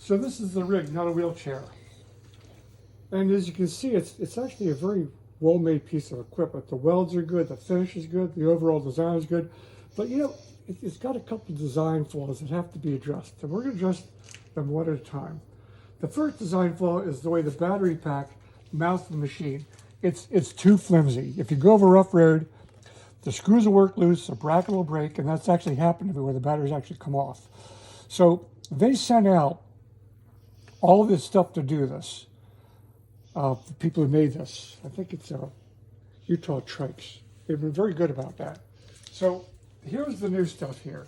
So this is the rig, not a wheelchair. And as you can see, it's actually a very well-made piece of equipment. The welds are good, the finish is good, the overall design is good. But you know, it's got a couple of design flaws that have to be addressed. And we're going to address them one at a time. The first design flaw is the way the battery pack mounts the machine. It's too flimsy. If you go over a rough road, the screws will work loose, the bracket will break, and that's actually happened to me where the batteries actually come off. So they sent out all this stuff to do this. The people who made this, I think it's Utah Trikes. They've been very good about that. So here's the new stuff here.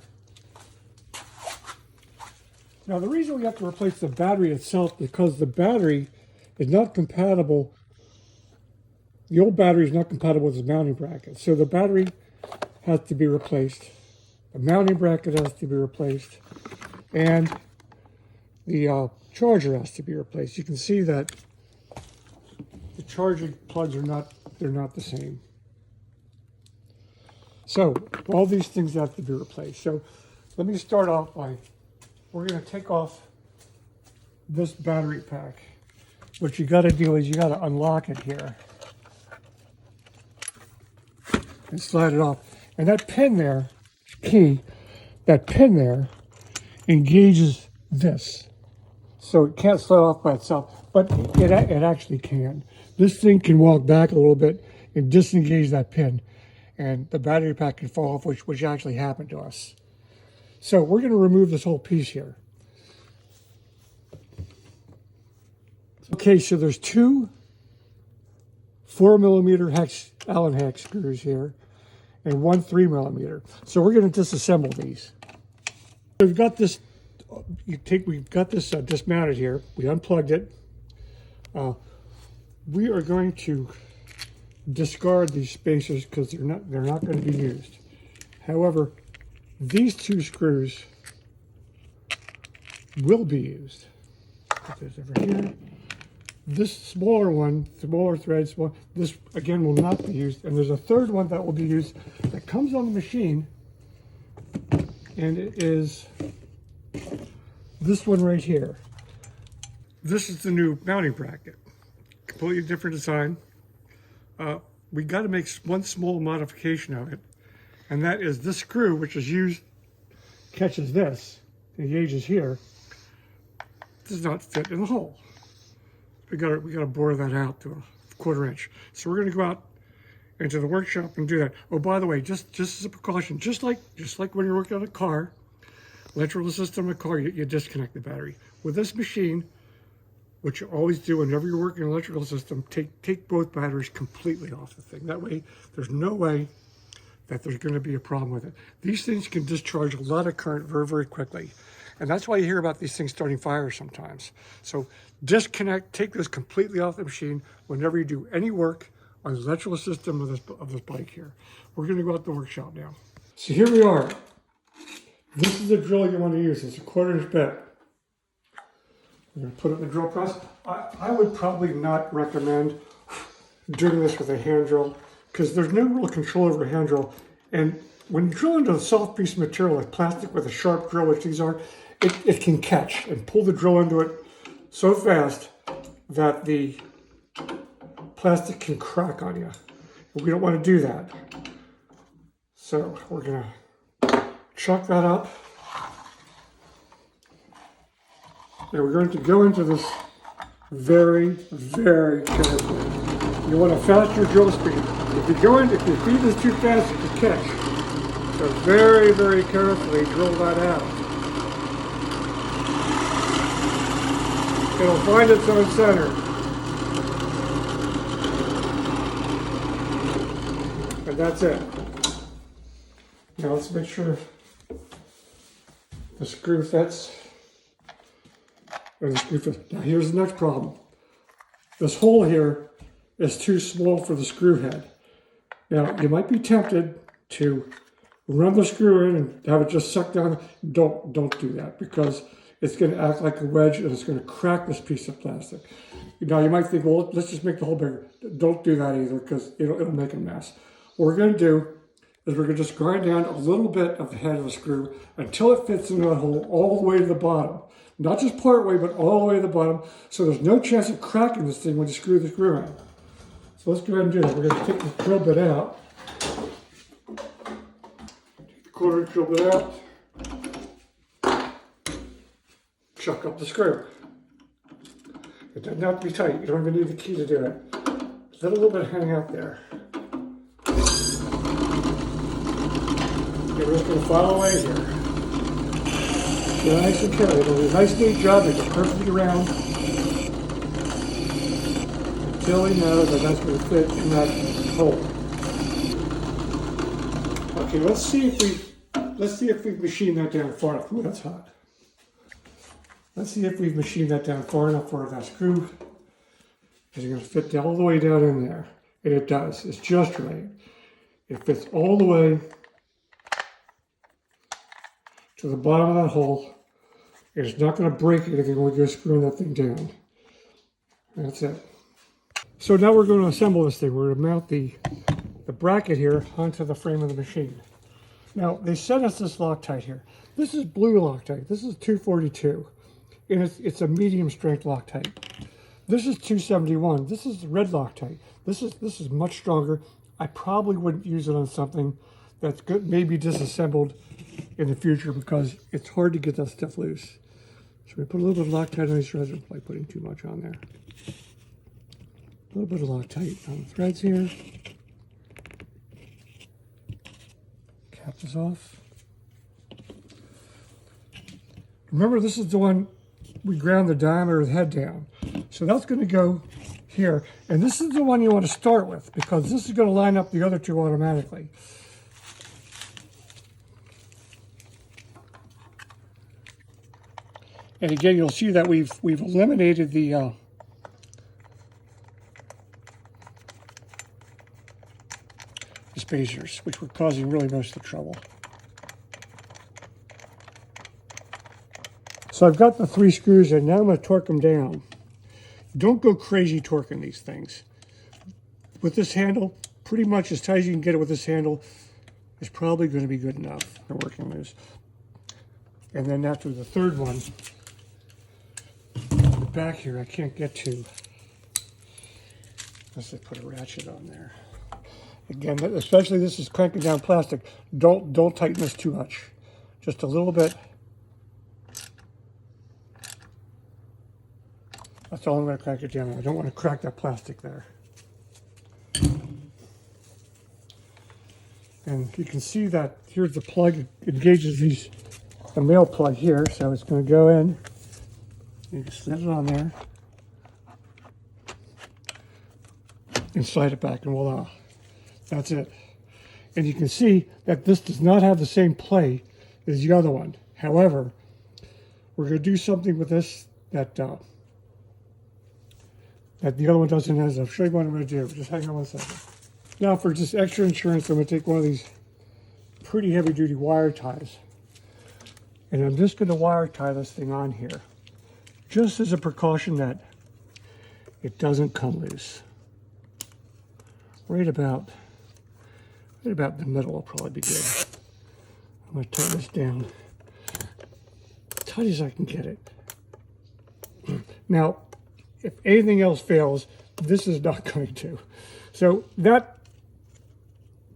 Now the reason we have to replace the battery itself because the battery is not compatible. The old battery is not compatible with the mounting bracket. So the battery has to be replaced. The mounting bracket has to be replaced. And the charger has to be replaced. You can see that the charging plugs are not the same. So all these things have to be replaced. So let me start off by, we're going to take off this battery pack. What you got to do is you got to unlock it here and slide it off. And that pin there, key, that pin there engages this. So it can't slide off by itself, but it actually can. This thing can walk back a little bit and disengage that pin, and the battery pack can fall off, which actually happened to us. So we're going to remove this whole piece here. Okay, so there's two 4mm Allen hex screws here and one 3mm. So we're going to disassemble these. We've got this. We've got this dismounted here. We unplugged it. We are going to discard these spacers because they're not going to be used. However, these two screws will be used. Put this over here. This smaller one, smaller thread, this again will not be used. And there's a third one that will be used that comes on the machine, and it is this one right here. This is the new mounting bracket. Completely different design. We got to make one small modification of it, and that is this screw, which is used, catches this, engages here, does not fit in the hole. We got to bore that out to a 1/4 inch. So we're going to go out into the workshop and do that. Oh, by the way, just as a precaution, just like when you're working on a car, electrical system of a car, you disconnect the battery. With this machine, what you always do whenever you're working on an electrical system, take both batteries completely off the thing. That way, there's no way that there's going to be a problem with it. These things can discharge a lot of current very, very quickly. And that's why you hear about these things starting fires sometimes. So disconnect, take this completely off the machine whenever you do any work on the electrical system of this bike here. We're going to go out to the workshop now. So here we are. This is the drill you want to use. It's a 1/4 inch bit. We're going to put it in the drill press. I would probably not recommend doing this with a hand drill because there's no real control over a hand drill. And when you drill into a soft piece of material like plastic with a sharp drill, which these are, it can catch and pull the drill into it so fast that the plastic can crack on you. And we don't want to do that. So we're going to chuck that up. And we're going to go into this very, very carefully. You want to fasten your drill speed. If you feed this too fast, you can catch. So very, very carefully drill that out. It'll find its own center. And that's it. Now let's make sure the screw fits. Now here's the next problem. This hole here is too small for the screw head. Now you might be tempted to run the screw in and have it just suck down. Don't do that because it's going to act like a wedge and it's going to crack this piece of plastic. Now you might think, well, let's just make the hole bigger. Don't do that either because it'll make a mess. What we're going to do is we're going to just grind down a little bit of the head of the screw until it fits into that hole all the way to the bottom. Not just part way, but all the way to the bottom. So there's no chance of cracking this thing when you screw the screw in. So let's go ahead and do that. We're going to take the drill bit out. Take the quarter drill bit out. Chuck up the screw. It doesn't have to be tight. You don't even need the key to do it. Let a little bit hang out there. We're just going to file away here. Nice and careful. It'll be a nice neat job. Make it perfectly round. Until we know that that's going to fit in that hole. Okay, let's see if we've machined that down far enough. Ooh, that's hot. Let's see if we've machined that down far enough for that screw is going to fit all the way down in there. And it does. It's just right. It fits all the way to the bottom of that hole. It's not going to break anything when we go screwing that thing down. That's it. So now we're going to assemble this thing. We're going to mount the bracket here onto the frame of the machine. Now, they sent us this Loctite here. This is blue Loctite. This is 242. And it's a medium strength Loctite. This is 271. This is red Loctite. This is much stronger. I probably wouldn't use it on something that's good, maybe disassembled in the future because it's hard to get that stuff loose. So we put a little bit of Loctite on these threads by putting too much on there. A little bit of Loctite on the threads here. Cap this off. Remember, this is the one we ground the diameter of the head down. So that's going to go here. And this is the one you want to start with because this is going to line up the other two automatically. And again, you'll see that we've eliminated the spacers, which were causing really most of the trouble. So I've got the 3 screws in. Now I'm going to torque them down. Don't go crazy torquing these things. With this handle, pretty much as tight as you can get it with this handle is probably going to be good enough for working loose. And then after the third one, back here I can't get to unless I put a ratchet on there. Again, especially this is cranking down plastic. Don't tighten this too much. Just a little bit. That's all I'm going to crank it down. I don't want to crack that plastic there. And you can see that here's the plug. It engages the male plug here, so it's going to go in. You just set it on there and slide it back, and voila. That's it. And you can see that this does not have the same play as the other one. However, we're going to do something with this that the other one doesn't have. I'll show you what I'm going to do. Just hang on 1 second. Now, for just extra insurance, I'm going to take one of these pretty heavy-duty wire ties. And I'm just going to wire tie this thing on here, just as a precaution that it doesn't come loose. Right about the middle will probably be good. I'm going to tighten this down as tight as I can get it. Now, if anything else fails, this is not going to. So that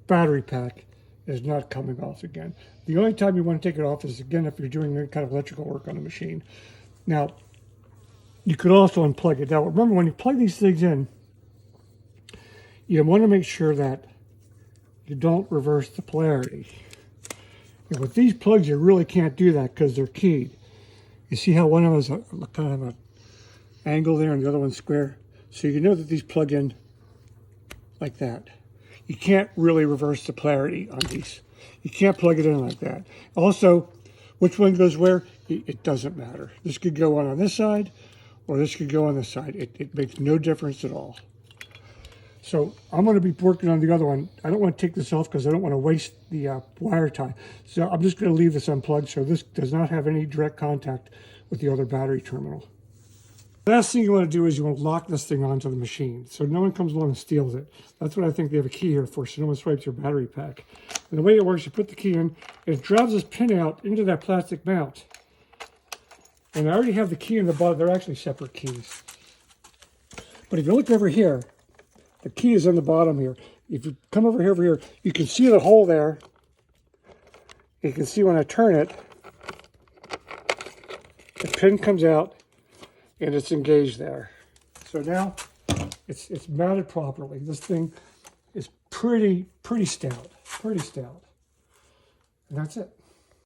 battery pack is not coming off again. The only time you want to take it off is, again, if you're doing any kind of electrical work on the machine. Now, you could also unplug it. Now, remember, when you plug these things in, you want to make sure that you don't reverse the polarity. And with these plugs, you really can't do that because they're keyed. You see how one of them is kind of an angle there and the other one's square? So you know that these plug in like that. You can't really reverse the polarity on these. You can't plug it in like that. Also, which one goes where, it doesn't matter. This could go on this side or this could go on this side. It makes no difference at all. So I'm going to be working on the other one. I don't want to take this off because I don't want to waste the wire tie. So I'm just going to leave this unplugged so this does not have any direct contact with the other battery terminal. The last thing you want to do is you want to lock this thing onto the machine so no one comes along and steals it. That's what I think they have a key here for, so no one swipes your battery pack. And the way it works, you put the key in, and it drives this pin out into that plastic mount. And I already have the key in the bottom. They're actually separate keys. But if you look over here, the key is in the bottom here. If you come over here, you can see the hole there. You can see when I turn it, the pin comes out and it's engaged there. So now it's mounted properly. This thing is pretty stout, And that's it.